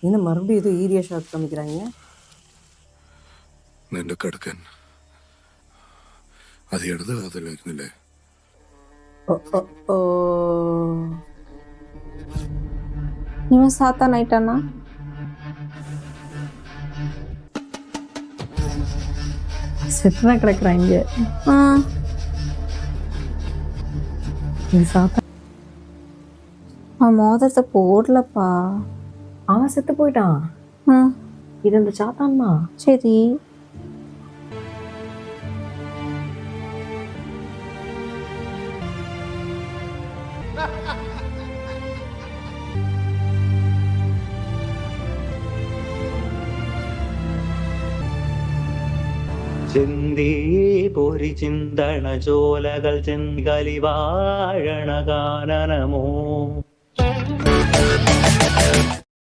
என்ன மறுபடியும் ஏதோ ஈரியா ஷாட் காமிக்கிறாங்க. നിന്റെ കടക്കൻ അത് ഇടത് കാതിലായിരുന്നില്ലേ? ஓ ஓ ஓ இவன் சாத்தான் ஆயிட்டானா? செத்துதான் கிடக்குறாங்க. ஆ, இது சாத்தா அவன் மோதிரத்தை போடலப்பா. அவன் செத்து போயிட்டான். ம், இது அந்த சாத்தான் தான். சரி. ചിന്തി പൊരി ചിന്തണ ചോലകൾ ചെങ്കലി വാഴണ കാനനമോ